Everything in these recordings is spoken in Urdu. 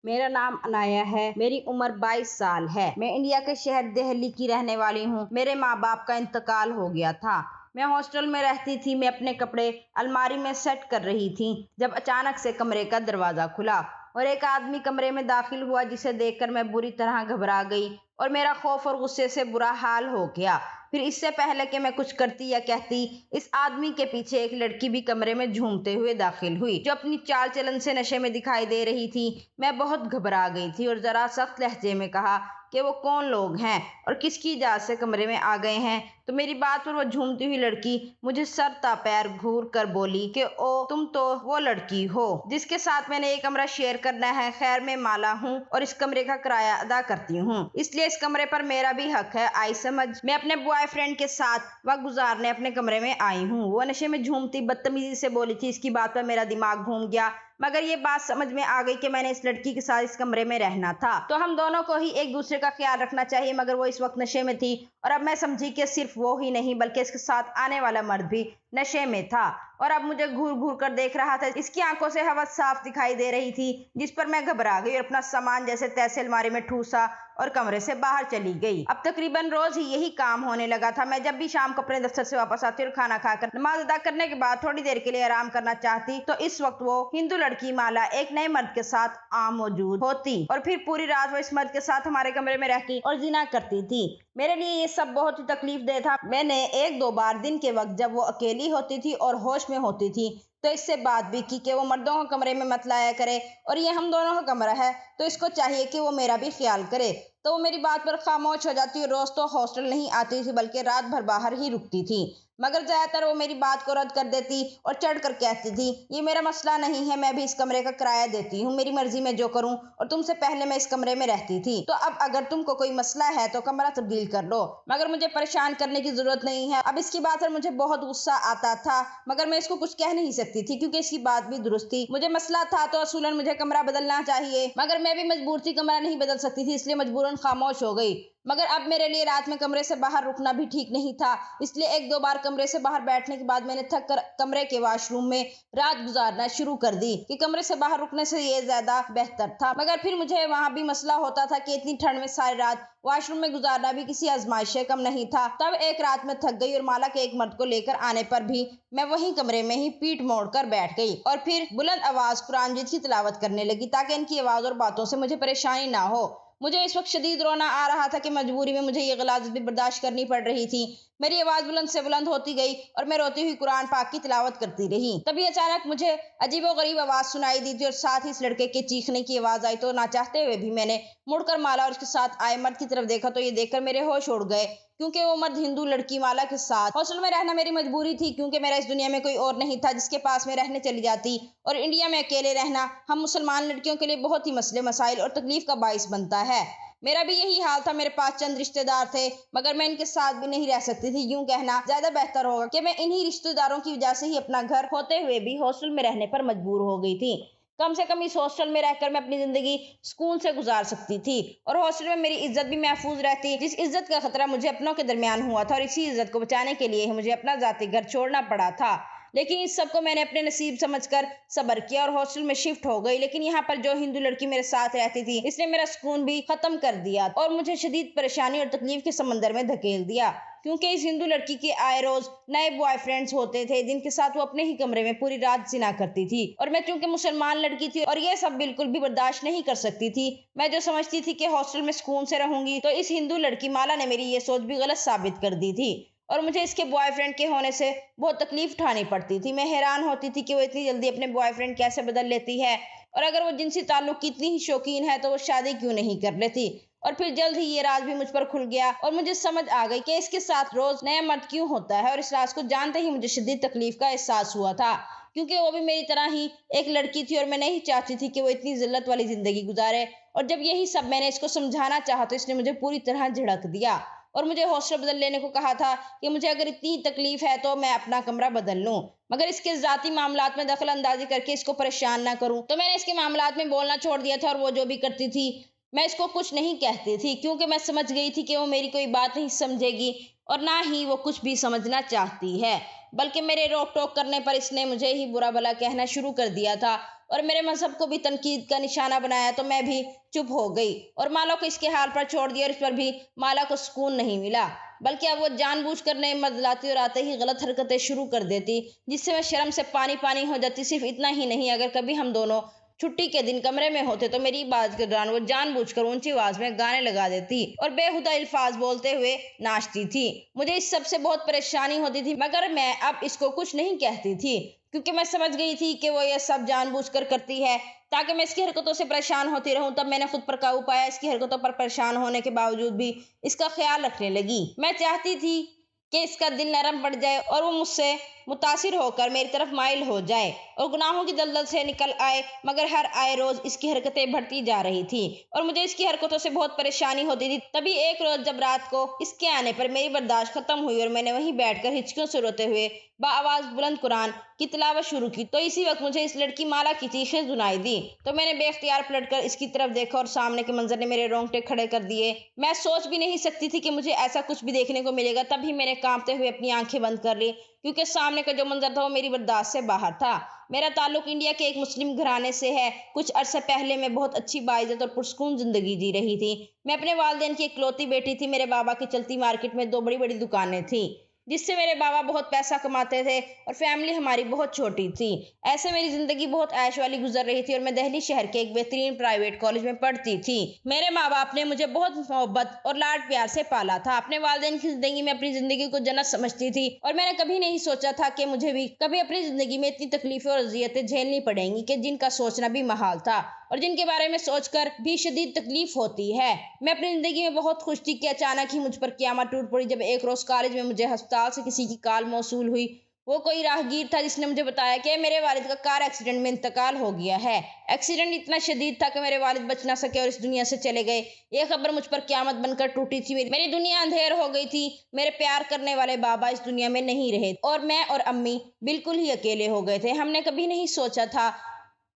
میرا نام انایا ہے، میری عمر 22 سال ہے۔ میں انڈیا کے شہر دہلی کی رہنے والی ہوں۔ میرے ماں باپ کا انتقال ہو گیا تھا۔ میں ہاسٹل میں رہتی تھی۔ میں اپنے کپڑے الماری میں سیٹ کر رہی تھی جب اچانک سے کمرے کا دروازہ کھلا اور ایک آدمی کمرے میں داخل ہوا، جسے دیکھ کر میں بری طرح گھبرا گئی اور میرا خوف اور غصے سے برا حال ہو گیا۔ پھر اس سے پہلے کہ میں کچھ کرتی یا کہتی، اس آدمی کے پیچھے ایک لڑکی بھی کمرے میں جھومتے ہوئے داخل ہوئی، جو اپنی چال چلن سے نشے میں دکھائی دے رہی تھی۔ میں بہت گھبرا گئی تھی اور ذرا سخت لہجے میں کہا کہ وہ کون لوگ ہیں اور کس کی اجازت سے کمرے میں آ گئے ہیں۔ تو میری بات پر وہ جھومتی ہوئی لڑکی مجھے سر تا پیر گھور کر بولی کہ او تم تو وہ لڑکی ہو جس کے ساتھ میں نے یہ کمرہ شیئر کرنا ہے۔ خیر، میں مالا ہوں اور اس کمرے کا کرایہ ادا کرتی ہوں، اس لیے اس کمرے پر میرا بھی حق ہے۔ آئی سمجھ؟ میں اپنے بوائے فرینڈ کے ساتھ وقت گزارنے اپنے کمرے میں آئی ہوں۔ وہ نشے میں جھومتی بدتمیزی سے بولی تھی۔ اس کی بات پر میرا دماغ گھوم گیا، مگر یہ بات سمجھ میں آ گئی کہ میں نے اس لڑکی کے ساتھ اس کمرے میں رہنا تھا تو ہم دونوں کو ہی ایک دوسرے کا خیال رکھنا چاہیے۔ مگر وہ اس وقت نشے میں تھی اور اب میں سمجھی کہ صرف وہ ہی نہیں بلکہ اس کے ساتھ آنے والا مرد بھی نشے میں تھا اور اب مجھے گھور گھور کر دیکھ رہا تھا۔ اس کی آنکھوں سے ہوس صاف دکھائی دے رہی تھی، جس پر میں گھبرا گئی اور اپنا سامان جیسے تیسے الماری میں ٹھوسا اور کمرے سے باہر چلی گئی۔ اب تقریباً روز ہی یہی کام ہونے لگا تھا۔ میں جب بھی شام کو اپنے دفتر سے واپس آتی اور کھانا کھا کر نماز ادا کرنے کے بعد تھوڑی دیر کے لیے آرام کرنا چاہتی تو اس وقت وہ ہندو لڑکی مالا ایک نئے مرد کے ساتھ موجود ہوتی اور پھر پوری رات وہ اس مرد کے ساتھ ہمارے کمرے میں رہتی اور زنا کرتی تھی۔ میرے لیے یہ سب بہت ہی تکلیف دہ تھا۔ میں نے ایک دو بار دن کے وقت جب وہ اکیلی ہوتی تھی اور ہوش میں ہوتی تھی تو اس سے بات بھی کی کہ وہ مردوں کو کمرے میں مت لایا کرے اور یہ ہم دونوں کا کمرہ ہے تو اس کو چاہیے کہ وہ میرا بھی خیال کرے۔ تو وہ میری بات پر خاموش ہو جاتی اور روز تو ہاسٹل نہیں آتی تھی بلکہ رات بھر باہر ہی رکتی تھی، مگر زیادہ تر وہ میری بات کو رد کر دیتی اور چڑھ کر کہتی تھی یہ میرا مسئلہ نہیں ہے، میں بھی اس کمرے کا کرایہ دیتی ہوں، میری مرضی میں جو کروں، اور تم سے پہلے میں اس کمرے میں رہتی تھی تو اب اگر تم کو کوئی مسئلہ ہے تو کمرہ تبدیل کر لو، مگر مجھے پریشان کرنے کی ضرورت نہیں ہے۔ اب اس کی بات پر مجھے بہت غصہ آتا تھا مگر میں اس کو کچھ کہہ نہیں سکتی تھی کیونکہ اس کی بات بھی درست تھی۔ مجھے مسئلہ تھا تو اصولاً مجھے کمرہ بدلنا چاہیے، مگر میں بھی مجبور تھی، کمرہ نہیں بدل سکتی تھی، اس لیے مجبوراً خاموش ہو گئی۔ مگر اب میرے لیے رات میں کمرے سے باہر رکنا بھی ٹھیک نہیں تھا، اس لیے ایک دو بار کمرے سے باہر بیٹھنے کے بعد میں نے تھک کر کمرے کے واش روم میں رات گزارنا شروع کر دی کہ کمرے سے باہر رکنے سے یہ زیادہ بہتر تھا۔ مگر پھر مجھے وہاں بھی مسئلہ ہوتا تھا کہ اتنی ٹھنڈ میں ساری رات واش روم میں گزارنا بھی کسی آزمائش سے کم نہیں تھا۔ تب ایک رات میں تھک گئی اور مالا کے ایک مرد کو لے کر آنے پر بھی میں وہیں کمرے میں ہی پیٹ موڑ کر بیٹھ گئی اور پھر بلند آواز قرآن مجید کی تلاوت کرنے لگی تاکہ ان کی آواز اور باتوں سے مجھے پریشانی نہ ہو۔ مجھے اس وقت شدید رونا آ رہا تھا کہ مجبوری میں مجھے یہ غلاظت بھی برداشت کرنی پڑ رہی تھی۔ میری آواز بلند سے بلند ہوتی گئی اور میں روتی ہوئی قرآن پاک کی تلاوت کرتی رہی۔ تبھی اچانک مجھے عجیب و غریب آواز سنائی دی تھی اور ساتھ ہی اس لڑکے کے چیخنے کی آواز آئی تو نہ چاہتے ہوئے بھی میں نے مڑ کر مالا اور اس کے ساتھ آئے مرد کی طرف دیکھا تو یہ دیکھ کر میرے ہوش اڑ گئے کیونکہ وہ مرد ہندو لڑکی مالا کے ساتھ ہاسٹل میں رہنا میری مجبوری تھی کیونکہ میرا اس دنیا میں کوئی اور نہیں تھا جس کے پاس میں رہنے چلی جاتی، اور انڈیا میں اکیلے رہنا ہم مسلمان لڑکیوں کے لیے بہت ہی مسئلے مسائل اور تکلیف کا باعث بنتا ہے۔ میرا بھی یہی حال تھا۔ میرے پاس چند رشتہ دار تھے مگر میں ان کے ساتھ بھی نہیں رہ سکتی تھی۔ یوں کہنا زیادہ بہتر ہوگا کہ میں انہی رشتہ داروں کی وجہ سے ہی اپنا گھر ہوتے ہوئے بھی ہاسٹل میں رہنے پر مجبور ہو گئی تھی۔ کم سے کم اس ہاسٹل میں رہ کر میں اپنی زندگی سکون سے گزار سکتی تھی اور ہاسٹل میں میری عزت بھی محفوظ رہتی، جس عزت کا خطرہ مجھے اپنوں کے درمیان ہوا تھا، اور اسی عزت کو بچانے کے لیے مجھے اپنا ذاتی گھر چھوڑنا پڑا تھا۔ لیکن اس سب کو میں نے اپنے نصیب سمجھ کر صبر کیا اور ہاسٹل میں شفٹ ہو گئی۔ لیکن یہاں پر جو ہندو لڑکی میرے ساتھ رہتی تھی اس نے میرا سکون بھی ختم کر دیا اور مجھے شدید پریشانی اور تکلیف کے سمندر میں دھکیل دیا، کیونکہ اس ہندو لڑکی کے آئے روز نئے بوائے فرینڈز ہوتے تھے جن کے ساتھ وہ اپنے ہی کمرے میں پوری رات زنا کرتی تھی، اور میں چونکہ مسلمان لڑکی تھی اور یہ سب بالکل بھی برداشت نہیں کر سکتی تھی۔ میں جو سمجھتی تھی کہ ہاسٹل میں سکون سے رہوں گی تو اس ہندو لڑکی مالا نے میری یہ سوچ بھی غلط ثابت کر دی تھی اور مجھے اس کے بوائے فرینڈ کے ہونے سے بہت تکلیف اٹھانی پڑتی تھی۔ میں حیران ہوتی تھی کہ وہ اتنی جلدی اپنے بوائے فرینڈ کیسے بدل لیتی ہے، اور اگر وہ جنسی تعلق کی اتنی ہی شوقین ہے تو وہ شادی کیوں نہیں کر لیتی۔ اور پھر جلد ہی یہ راز بھی مجھ پر کھل گیا اور مجھے سمجھ آ گئی کہ اس کے ساتھ روز نیا مرد کیوں ہوتا ہے، اور اس راز کو جانتے ہی مجھے شدید تکلیف کا احساس ہوا تھا کیونکہ وہ بھی میری طرح ہی ایک لڑکی تھی اور میں نہیں چاہتی تھی کہ وہ اتنی ذلت والی زندگی گزارے۔ اور جب یہی سب میں نے اس کو سمجھانا چاہا تو اس نے مجھے پوری طرح جھڑک دیا اور مجھے ہاسٹل بدل لینے کو کہا تھا کہ مجھے اگر اتنی تکلیف ہے تو میں اپنا کمرہ بدل لوں، مگر اس کے ذاتی معاملات میں دخل اندازی کر کے اس کو پریشان نہ کروں۔ تو میں نے اس کے معاملات میں بولنا چھوڑ دیا تھا اور وہ جو بھی کرتی تھی میں اس کو کچھ نہیں کہتی تھی کیونکہ میں سمجھ گئی تھی کہ وہ میری کوئی بات نہیں سمجھے گی اور نہ ہی وہ کچھ بھی سمجھنا چاہتی ہے، بلکہ میرے روک ٹوک کرنے پر اس نے مجھے ہی برا بھلا کہنا شروع کر دیا تھا اور میرے مذہب کو بھی تنقید کا نشانہ بنایا تو میں بھی چپ ہو گئی اور مالا کو اس کے حال پر چھوڑ دیا اور اس پر بھی مالا کو سکون نہیں ملا، بلکہ اب وہ جان بوجھ کر نئے مرد لاتی اور آتے ہی غلط حرکتیں شروع کر دیتی جس سے میں شرم سے پانی پانی ہو جاتی۔ صرف اتنا ہی نہیں، اگر کبھی ہم دونوں چھٹی کے دن کمرے میں ہوتے تو میری عبادت کے دوران وہ جان بوجھ کر اونچی آواز میں گانے لگا دیتی اور بےہودہ الفاظ بولتے ہوئے ناچتی تھی۔ مجھے اس سب سے بہت پریشانی ہوتی تھی، مگر میں اب اس کو کچھ نہیں کہتی تھی کیونکہ میں سمجھ گئی تھی کہ وہ یہ سب جان بوجھ کر کرتی ہے تاکہ میں اس کی حرکتوں سے پریشان ہوتی رہوں۔ تب میں نے خود پر قابو پایا، اس کی حرکتوں پر پریشان ہونے کے باوجود بھی اس کا خیال رکھنے لگی۔ میں چاہتی تھی کہ اس کا دل نرم پڑ جائے اور وہ مجھ سے متاثر ہو کر میری طرف مائل ہو جائے اور گناہوں کی دلدل سے نکل آئے، مگر ہر آئے روز اس کی حرکتیں بڑھتی جا رہی تھی اور مجھے اس کی حرکتوں سے بہت پریشانی ہوتی تھی۔ تبھی ایک روز جب رات کو اس کے آنے پر میری برداشت ختم ہوئی اور میں نے وہیں بیٹھ کر ہچکیوں سے روتے ہوئے بآواز بلند قرآن کی تلاوت شروع کی تو اسی وقت مجھے اس لڑکی مالا کی چیخیں سنائی دی تو میں نے بے اختیار پلٹ کر اس کی طرف دیکھا اور سامنے کے منظر نے میرے رونگٹے کھڑے کر دیے۔ میں سوچ بھی نہیں سکتی تھی کہ مجھے ایسا کچھ بھی دیکھنے کو ملے گا۔ تب ہی میں نے کانپتے ہوئے اپنی آنکھیں بند کر لی کیونکہ سامنے کا جو منظر تھا وہ میری برداشت سے باہر تھا۔ میرا تعلق انڈیا کے ایک مسلم گھرانے سے ہے۔ کچھ عرصے پہلے میں بہت اچھی باعزت اور پرسکون زندگی جی رہی تھی۔ میں اپنے والدین کی اکلوتی بیٹی تھی۔ میرے بابا کی چلتی مارکیٹ میں 2 بڑی بڑی دکانیں تھیں جس سے میرے بابا بہت پیسہ کماتے تھے اور فیملی ہماری بہت چھوٹی تھی۔ ایسے میری زندگی بہت عیش والی گزر رہی تھی اور میں دہلی شہر کے ایک بہترین پرائیویٹ کالج میں پڑھتی تھی۔ میرے ماں باپ نے مجھے بہت محبت اور لاڈ پیار سے پالا تھا۔ اپنے والدین کی زندگی میں اپنی زندگی کو جنت سمجھتی تھی اور میں نے کبھی نہیں سوچا تھا کہ مجھے بھی کبھی اپنی زندگی میں اتنی تکلیفیں اور اذیتیں جھیلنی پڑیں گی کہ جن کا سوچنا بھی محال تھا اور جن کے بارے میں سوچ کر بھی شدید تکلیف ہوتی ہے۔ میں اپنی زندگی میں بہت خوش تھی کہ اچانک ہی مجھ پر قیامت ٹوٹ پڑی جب ایک روز کالج میں مجھے ہسپتال سے کسی کی کال موصول ہوئی۔ وہ کوئی راہگیر تھا جس نے مجھے بتایا کہ میرے والد کا کار ایکسیڈنٹ میں انتقال ہو گیا ہے۔ ایکسیڈنٹ اتنا شدید تھا کہ میرے والد بچ نہ سکے اور اس دنیا سے چلے گئے۔ یہ خبر مجھ پر قیامت بن کر ٹوٹی تھی۔ میری دنیا اندھیر ہو گئی تھی۔ میرے پیار کرنے والے بابا اس دنیا میں نہیں رہے اور میں اور امی بالکل ہی اکیلے ہو گئے تھے۔ ہم نے کبھی نہیں سوچا تھا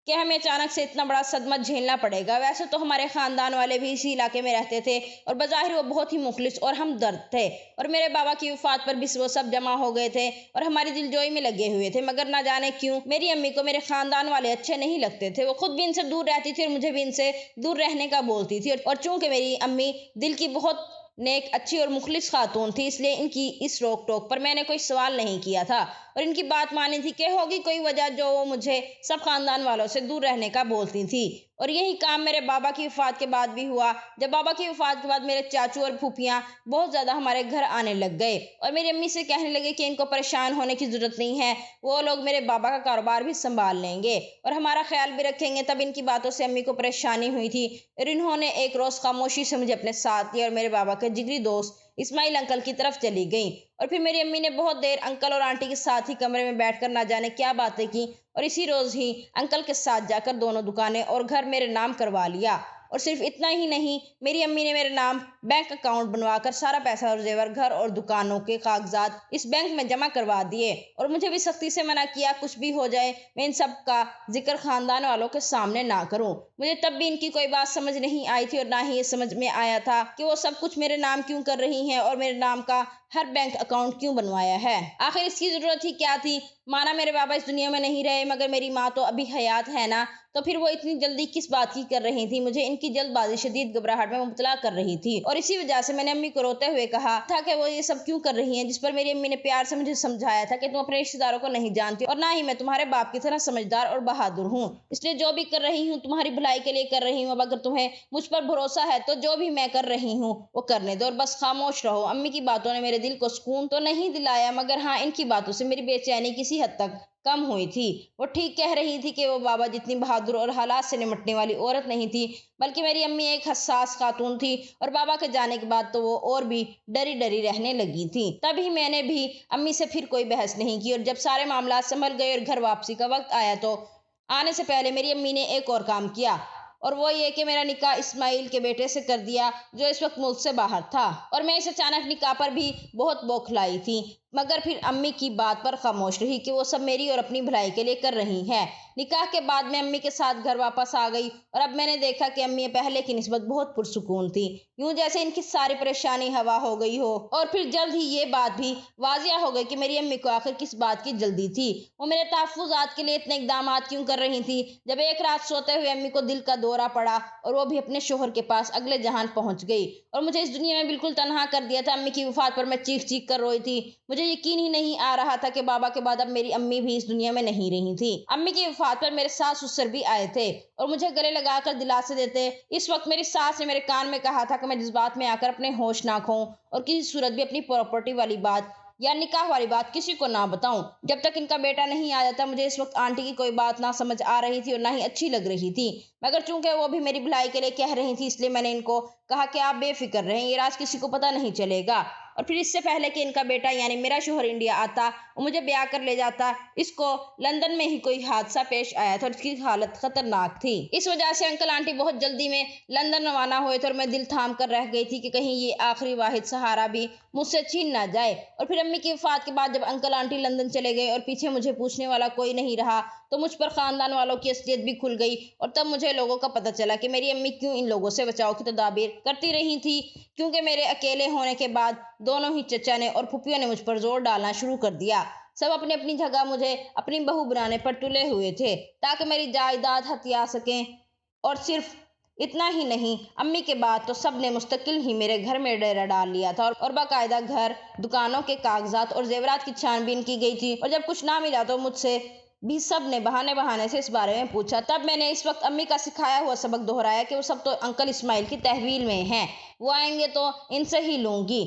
کہ ہمیں اچانک سے اتنا بڑا صدمہ جھیلنا پڑے گا۔ ویسے تو ہمارے خاندان والے بھی اسی علاقے میں رہتے تھے اور بظاہر وہ بہت ہی مخلص اور ہمدرد تھے اور میرے بابا کی وفات پر بھی وہ سب جمع ہو گئے تھے اور ہماری دلجوئی میں لگے ہوئے تھے، مگر نہ جانے کیوں میری امی کو میرے خاندان والے اچھے نہیں لگتے تھے۔ وہ خود بھی ان سے دور رہتی تھی اور مجھے بھی ان سے دور رہنے کا بولتی تھی اور چونکہ میری امی دل کی بہت نیک، اچھی اور مخلص خاتون تھی، اس لیے ان کی اس روک ٹوک پر میں نے کوئی سوال نہیں کیا تھا اور ان کی بات مانی تھی کہ ہوگی کوئی وجہ جو وہ مجھے سب خاندان والوں سے دور رہنے کا بولتی تھی۔ اور یہی کام میرے بابا کی وفات کے بعد بھی ہوا۔ جب بابا کی وفات کے بعد میرے چاچو اور پھوپھیاں بہت زیادہ ہمارے گھر آنے لگ گئے اور میری امی سے کہنے لگے کہ ان کو پریشان ہونے کی ضرورت نہیں ہے، وہ لوگ میرے بابا کا کاروبار بھی سنبھال لیں گے اور ہمارا خیال بھی رکھیں گے۔ تب ان کی باتوں سے امی کو پریشانی ہوئی تھی اور انہوں نے ایک روز خاموشی سے مجھے اپنے ساتھ لیا اور میرے بابا کے جگری دوست اسماعیل انکل کی طرف چلی گئیں اور پھر میری امی نے بہت دیر انکل اور آنٹی کے ساتھ ہی کمرے میں بیٹھ کر نہ جانے کیا باتیں کی اور اسی روز ہی انکل کے ساتھ جا کر دونوں دکانیں اور گھر میرے نام کروا لیا۔ اور صرف اتنا ہی نہیں، میری امی نے میرے نام بینک اکاؤنٹ بنوا کر سارا پیسہ اور زیور، گھر اور دکانوں کے کاغذات اس بینک میں جمع کروا دیے اور مجھے بھی سختی سے منع کیا کچھ بھی ہو جائے میں ان سب کا ذکر خاندان والوں کے سامنے نہ کروں۔ مجھے تب بھی ان کی کوئی بات سمجھ نہیں آئی تھی اور نہ ہی یہ سمجھ میں آیا تھا کہ وہ سب کچھ میرے نام کیوں کر رہی ہیں اور میرے نام کا ہر بینک اکاؤنٹ کیوں بنوایا ہے۔ آخر اس کی ضرورت ہی کیا تھی؟ مانا میرے بابا اس دنیا میں نہیں رہے مگر میری ماں تو ابھی حیات ہے نا، تو پھر وہ اتنی جلدی کس بات کی کر رہی تھی؟ مجھے ان کی جلد بازی شدید گھبراہٹ میں مبتلا کر رہی تھی اور اسی وجہ سے میں نے امی کو روتے ہوئے کہا تھا کہ وہ یہ سب کیوں کر رہی ہیں، جس پر میری امی نے پیار سے مجھے سمجھایا تھا کہ تم اپنے رشتہ داروں کو نہیں جانتی اور نہ ہی میں تمہارے باپ کی طرح سمجھدار اور بہادر ہوں، اس لیے جو بھی کر رہی ہوں تمہاری بھلائی کے لیے کر رہی ہوں۔ اب اگر تمہیں مجھ پر بھروسہ ہے تو جو بھی میں کر رہی ہوں وہ کرنے دو اور بس خاموش رہو۔ امی کی باتوں نے میرے دل کو سکون تو نہیں دلایا مگر ہاں، ان کی باتوں سے میری بے چینی کسی حد تک کم ہوئی تھی۔ وہ ٹھیک کہہ رہی تھی کہ وہ بابا جتنی بہادر اور حالات سے نمٹنے والی عورت نہیں تھی، بلکہ میری امی ایک حساس خاتون تھی اور بابا کے جانے کے بعد تو وہ اور بھی ڈری ڈری رہنے لگی تھی۔ تبھی میں نے بھی امی سے پھر کوئی بحث نہیں کی اور جب سارے معاملات سنبھل گئے اور گھر واپسی کا وقت آیا تو آنے سے پہلے میری امی نے ایک اور کام کیا اور وہ یہ کہ میرا نکاح اسماعیل کے بیٹے سے کر دیا جو اس وقت ملک سے باہر تھا اور میں اس اچانک نکاح پر بھی بہت بوکھلائی تھی۔ مگر پھر امی کی بات پر خاموش رہی کہ وہ سب میری اور اپنی بھلائی کے لیے کر رہی ہیں۔ نکاح کے بعد میں امی کے ساتھ گھر واپس آ گئی اور اب میں نے دیکھا کہ امی پہلے کی نسبت بہت پرسکون تھی، یوں جیسے ان کی ساری پریشانی ہوا ہو گئی ہو۔ اور پھر جلد ہی یہ بات بھی واضح ہو گئی کہ میری امی کو آخر کس بات کی جلدی تھی، وہ میرے تحفظات کے لیے اتنے اقدامات کیوں کر رہی تھی۔ جب ایک رات سوتے ہوئے امی کو دل کا دورہ پڑا اور وہ بھی اپنے شوہر کے پاس اگلے جہان پہنچ گئی اور مجھے اس دنیا میں بالکل تنہا کر دیا تھا۔ امی کی وفات پر میں چیخ چیخ کر روئی تھی، مجھے یقین ہی نہیں آ رہا تھا کہ بابا کے بعد اب میری امی بھی اس دنیا میں نہیں رہی تھی۔ امی کی وفات پر میرے ساس سسر بھی آئے تھے اور مجھے گلے لگا کر دلاسے دیتے۔ اس وقت میری ساس نے میرے کان میں کہا تھا کہ میں جذبات میں آ کر اپنے ہوش نہ کھوؤں اور کسی صورت بھی اپنی پراپرٹی والی بات یا نکاح والی بات کسی کو نہ بتاؤں جب تک ان کا بیٹا نہیں آ جاتا۔ مجھے اس وقت آنٹی کی کوئی بات نہ سمجھ آ رہی تھی اور نہ ہی اچھی لگ رہی تھی، مگر چونکہ وہ بھی میری بھلائی کے لیے کہہ رہی تھی اس لیے میں نے ان کو کہا کہ آپ بے فکر رہیں، یہ راز کسی کو پتہ نہیں چلے گا۔ اور پھر اس سے پہلے کہ ان کا بیٹا یعنی میرا شوہر انڈیا آتا اور مجھے بیاہ کر لے جاتا، اس کو لندن میں ہی کوئی حادثہ پیش آیا تھا اور اس کی حالت خطرناک تھی۔ اس وجہ سے انکل آنٹی بہت جلدی میں لندن روانہ ہوئے تھے اور میں دل تھام کر رہ گئی تھی کہ کہیں یہ آخری واحد سہارا بھی مجھ سے چھین نہ جائے۔ اور پھر امی کی وفات کے بعد جب انکل آنٹی لندن چلے گئے اور پیچھے مجھے پوچھنے والا کوئی نہیں رہا تو مجھ پر خاندان والوں کی اصلیت بھی کھل گئی اور تب مجھے لوگوں کا پتہ چلا کہ میری امی کیوں ان لوگوں سے بچاؤ کی تدابیر کرتی رہی تھی، کیونکہ میرے اکیلے ہونے کے بعد دونوں ہی چچا نے اور پھپھیوں نے مجھ پر زور ڈالنا شروع کر دیا۔ سب اپنی اپنی جگہ مجھے اپنی بہو بنانے پر تلے ہوئے تھے تاکہ میری جائیداد ہتھیا سکیں، اور صرف اتنا ہی نہیں، امی کے بعد تو سب نے مستقل ہی میرے گھر میں ڈیرا ڈال لیا تھا اور باقاعدہ گھر، دکانوں کے کاغذات اور زیورات کی چھان بین کی گئی تھی، اور جب کچھ نہ ملا تو مجھ سے بھی سب نے بہانے سے اس بارے میں پوچھا۔ تب میں نے اس وقت امی کا سکھایا ہوا سبق دہرایا کہ وہ سب تو انکل اسماعیل کی تحویل میں ہیں، وہ آئیں گے تو ان سے ہی لوں گی۔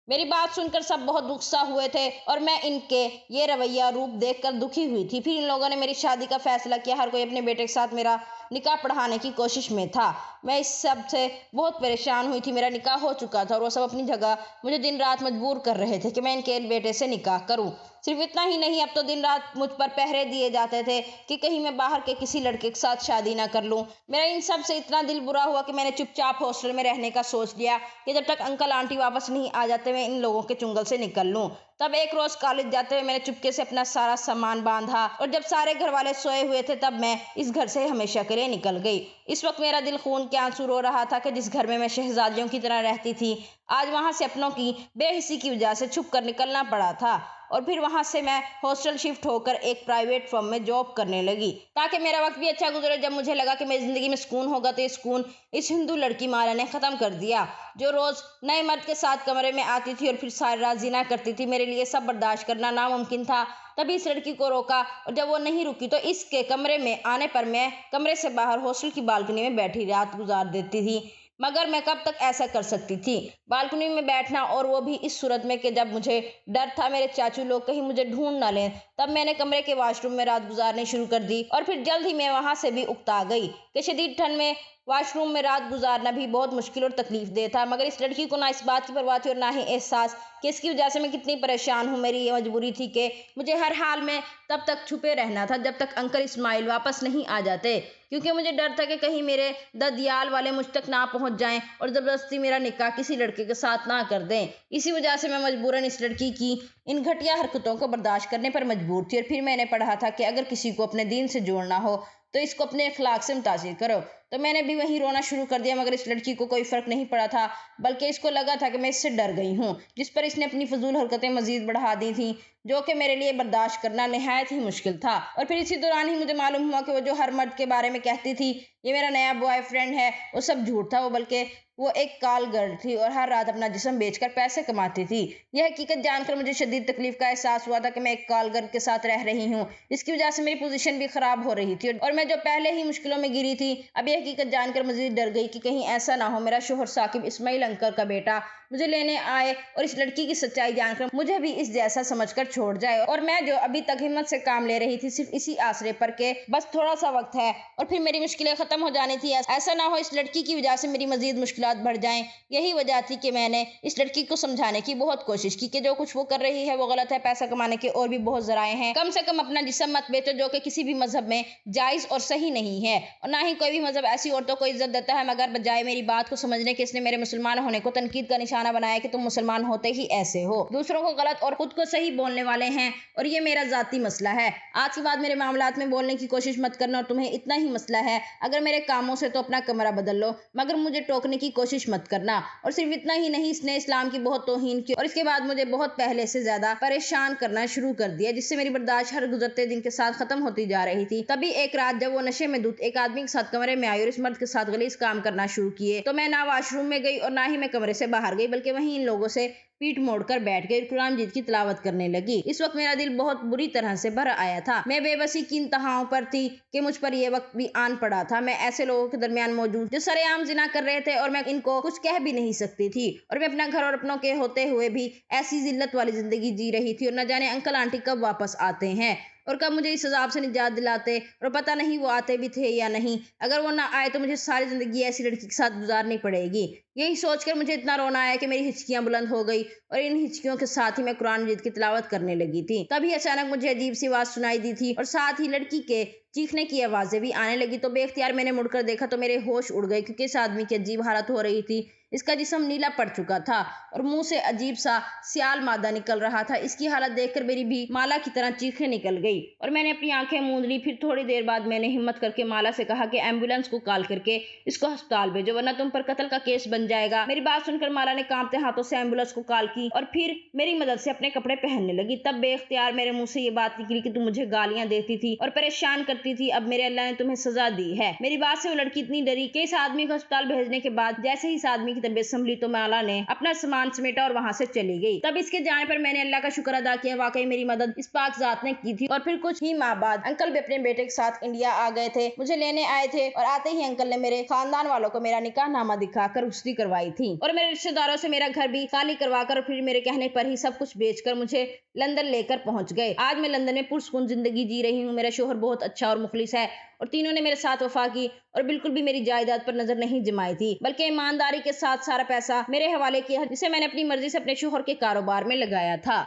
میری بات سن کر سب بہت غصہ ہوئے تھے اور میں ان کے یہ رویہ روپ دیکھ کر دکھی ہوئی تھی۔ پھر ان لوگوں نے میری شادی کا فیصلہ کیا، ہر کوئی اپنے بیٹے کے ساتھ میرا نکاح پڑھانے کی کوشش میں تھا۔ میں اس سب سے بہت پریشان ہوئی تھی، میرا نکاح ہو چکا تھا اور وہ سب اپنی جگہ مجھے دن رات مجبور کر رہے تھے کہ میں ان کے بیٹے سے نکاح کروں۔ صرف اتنا ہی نہیں، اب تو دن رات مجھ پر پہرے دیے جاتے تھے کہ کہیں میں باہر کے کسی لڑکے کے ساتھ شادی نہ کر لوں۔ میرا ان سب سے اتنا دل برا ہوا کہ میں نے چپ چاپ ہاسٹل میں رہنے کا سوچ لیا کہ جب تک انکل آنٹی واپس نہیں آ جاتے میں ان لوگوں کے چنگل سے نکل لوں۔ تب ایک روز کالج جاتے ہوئے میں نے چپکے سے اپنا سارا سامان باندھا اور جب سارے گھر والے سوئے ہوئے تھے تب میں اس گھر سے ہمیشہ کے لیے نکل گئی۔ اس وقت میرا دل خون کے آنسو رو رہا تھا کہ جس گھر میں میں شہزادیوں کی طرح رہتی تھی، آج وہاں سے اپنوں کی بے حسی کی وجہ سے چھپ کر نکلنا پڑا تھا، اور پھر وہاں سے میں ہاسٹل شفٹ ہو کر ایک پرائیویٹ فرم میں جاب کرنے لگی تاکہ میرا وقت بھی اچھا گزرے۔ جب مجھے لگا کہ میری زندگی میں سکون ہوگا تو یہ سکون اس ہندو لڑکی مالا نے ختم کر دیا، جو روز نئے مرد کے ساتھ کمرے میں آتی تھی اور پھر ساری رات زنا کرتی تھی۔ میرے لیے سب برداشت کرنا ناممکن تھا۔ تبھی اس لڑکی کو روکا اور جب وہ نہیں رکی تو اس کے کمرے میں آنے پر میں کمرے سے باہر ہاسٹل کی بالکنی میں بیٹھی رات گزار دیتی تھی۔ مگر میں کب تک ایسا کر سکتی تھی، بالکنی میں بیٹھنا، اور وہ بھی اس صورت میں کہ جب مجھے ڈر تھا میرے چاچو لوگ کہیں مجھے ڈھونڈ نہ لیں۔ تب میں نے کمرے کے واش روم میں رات گزارنی شروع کر دی اور پھر جلد ہی میں وہاں سے بھی اکتا گئی کہ شدید ٹھنڈ میں واش روم میں رات گزارنا بھی بہت مشکل اور تکلیف دہ تھا۔ مگر اس لڑکی کو نہ اس بات کی پرواہ تھی اور نہ ہی احساس کہ اس کی وجہ سے میں کتنی پریشان ہوں۔ میری یہ مجبوری تھی کہ مجھے ہر حال میں تب تک چھپے رہنا تھا جب تک انکل اسماعیل واپس نہیں آ جاتے، کیونکہ مجھے ڈر تھا کہ کہیں میرے ددیال والے مجھ تک نہ پہنچ جائیں اور زبردستی میرا نکاح کسی لڑکے کے ساتھ نہ کر دیں۔ اسی وجہ سے میں مجبوراً اس لڑکی کی ان گھٹیا حرکتوں کو برداشت کرنے پر مجبور تھی۔ اور پھر میں نے پڑھا تھا کہ اگر کسی کو اپنے دین سے جوڑنا ہو تو اس کو اپنے اخلاق سے متاثر کرو، تو میں نے بھی وہیں رونا شروع کر دیا۔ مگر اس لڑکی کو کوئی فرق نہیں پڑا تھا، بلکہ اس کو لگا تھا کہ میں اس سے ڈر گئی ہوں، جس پر اس نے اپنی فضول حرکتیں مزید بڑھا دی تھیں، جو کہ میرے لیے برداشت کرنا نہایت ہی مشکل تھا۔ اور پھر اسی دوران ہی مجھے معلوم ہوا کہ وہ جو ہر مرد کے بارے میں کہتی تھی یہ میرا نیا بوائے فرینڈ ہے، وہ سب جھوٹ تھا، بلکہ وہ ایک کال گرل تھی اور ہر رات اپنا جسم بیچ کر پیسے کماتی تھی۔ یہ حقیقت جان کر مجھے شدید تکلیف کا احساس ہوا تھا کہ میں ایک کال گرل کے ساتھ رہ رہی ہوں، اس کی وجہ سے میری پوزیشن بھی خراب ہو رہی تھی اور میں جو پہلے ہی مشکلوں میں گری تھی اب یہ حقیقت جان کر مزید ڈر گئی کہ کہیں ایسا نہ ہو میرا شوہر ثاقب اسماعیل انکل کا بیٹا مجھے لینے آئے اور اس لڑکی کی سچائی جان کر مجھے بھی اس جیسا سمجھ کر چھوڑ جائے، اور میں جو ابھی تک ہمت سے کام لے رہی تھی صرف اسی آسرے پر کہ بس تھوڑا سا وقت ہے اور پھر میری مشکلیں ختم ہو جانی تھی، ایسا نہ ہو اس لڑکی کی وجہ سے میری مزید مشکلات بڑھ جائیں۔ یہی وجہ تھی کہ میں نے اس لڑکی کو سمجھانے کی بہت کوشش کی کہ جو کچھ وہ کر رہی ہے وہ غلط ہے، پیسہ کمانے کے اور بھی بہت ذرائع ہیں، کم سے کم اپنا جسم مت بیچو، جو کہ کسی بھی مذہب میں جائز اور صحیح نہیں ہے، اور نہ ہی کوئی بھی مذہب ایسی عورتوں کو عزت دیتا ہے، مگر بجائے میری بات کو سمجھنے کے اس نے میرے مسلمان ہونے کو تنقید کا نشانہ بنایا کہ تم مسلمان ہوتے ہی ایسے ہو، دوسروں کو غلط اور خود کو صحیح بولنے والے ہیں، اور یہ میرا ذاتی مسئلہ ہے۔ آج کے بعد میرے معاملات میں بولنے کی کوشش مت کرنا، اور تمہیں اتنا ہی مسئلہ ہے اگر میرے کاموں سے تو اپنا کمرہ بدل لو، مگر مجھے ٹوکنے کی کوشش مت کرنا۔ اور صرف اتنا ہی نہیں، اس نے اسلام کی بہت توہین کی اور اس کے بعد مجھے بہت پہلے سے زیادہ پریشان کرنا شروع کر دیا، جس سے میری برداشت ہر گزرتے دن کے ساتھ ختم ہوتی جا رہی تھی۔ تبھی ایک رات جب وہ نشے میں دھت ایک آدمی کے ساتھ کمرے میں آئی اور اس مرد کے ساتھ غلیظ کام کرنا شروع کیے، تو میں نہ واش روم میں گئی اور نہ ہی میں کمرے سے باہر گئی، بلکہ وہیں ان لوگوں سے پیٹ موڑ کر بیٹھ گئی اور قرآن مجید کی تلاوت کرنے لگی۔ اس وقت میرا دل بہت بری طرح سے بھر آیا تھا۔ میں بے بسی کی انتہاؤں پر تھی کہ مجھ پر یہ وقت بھی آن پڑا تھا۔ میں ایسے لوگوں کے درمیان موجود جو سرے عام زنا کر رہے تھے اور میں ان کو کچھ کہہ بھی نہیں سکتی تھی، اور میں اپنا گھر اور اپنوں کے ہوتے ہوئے بھی ایسی ذلت والی زندگی جی رہی تھی، اور نہ جانے انکل آنٹی کب واپس آتے ہیں اور کب مجھے اس عذاب سے نجات دلاتے، اور پتہ نہیں وہ آتے بھی تھے یا نہیں۔ اگر وہ نہ آئے تو مجھے ساری زندگی ایسی لڑکی کے ساتھ گزارنی پڑے گی۔ یہی سوچ کر مجھے اتنا رونا آیا کہ میری ہچکیاں بلند ہو گئی، اور ان ہچکیوں کے ساتھ ہی میں قرآن مجید کی تلاوت کرنے لگی تھی۔ تبھی اچانک مجھے عجیب سی آواز سنائی دی تھی، اور ساتھ ہی لڑکی کے چیخنے کی آوازیں بھی آنے لگی، تو بے اختیار میں نے مڑ کر دیکھا تو میرے ہوش اڑ گئے، کیونکہ اس آدمی کی عجیب حالت ہو رہی تھی۔ اس کا جسم نیلا پڑ چکا تھا اور منہ سے عجیب سا سیال مادہ نکل رہا تھا۔ اس کی حالت دیکھ کر میری بھی مالا کی طرح چیخیں نکل گئی، اور میں نے اپنی آنکھیں موند لی۔ پھر تھوڑی دیر بعد میں نے ہمت کر کے مالا سے کہا کہ ایمبولینس کو کال کر کے اس کو ہسپتال بھیجو، ورنہ تم پر قتل کا کیس بن جائے گا۔ میری بات سن کر مالا نے کانپتے ہاتھوں سے ایمبولینس کو کال کی اور پھر میری مدد سے اپنے کپڑے پہننے لگی۔ تب بے اختیار میرے منہ سے یہ بات نکلی کہ تم مجھے گالیاں دیتی تھی اور پریشان کرتی تھی، اب میرے اللہ نے تمہیں سزا دی ہے۔ میری بات سے وہ لڑکی اتنی ڈری کہ اس آدمی کو ہسپتال بھیجنے کے بعد جیسے ہی اس آدمی کی طبیعت سنبھلی تو مالا نے اپنا سامان سمیٹا اور وہاں سے چلی گئی۔ تب اس کے جانے پر میں نے اللہ کا شکر ادا کیا، واقعی میری مدد اس پاک ذات نے کی تھی۔ اور پھر کچھ ہی ماہ بعد انکل بھی اپنے بیٹے کے ساتھ انڈیا آ گئے تھے، مجھے لینے آئے تھے، اور آتے ہی انکل نے میرے خاندان والوں کو میرا نکاح نامہ دکھا کر رخصتی کروائی تھی، اور میرے رشتہ داروں سے میرا گھر بھی خالی کروا کر، اور پھر میرے کہنے پر ہی سب کچھ بیچ کر مجھے لندن لے کر پہنچ گئے۔ آج میں لندن میں پرسکون زندگی جی رہی ہوں۔ میرا شوہر بہت اچھا اور مخلص ہے، اور تینوں نے میرے ساتھ وفا کی اور بالکل بھی میری جائیداد پر نظر نہیں جمائی تھی، بلکہ ایمانداری کے ساتھ سارا پیسہ میرے حوالے کیا، جسے میں نے اپنی مرضی سے اپنے شوہر کے کاروبار میں لگایا تھا۔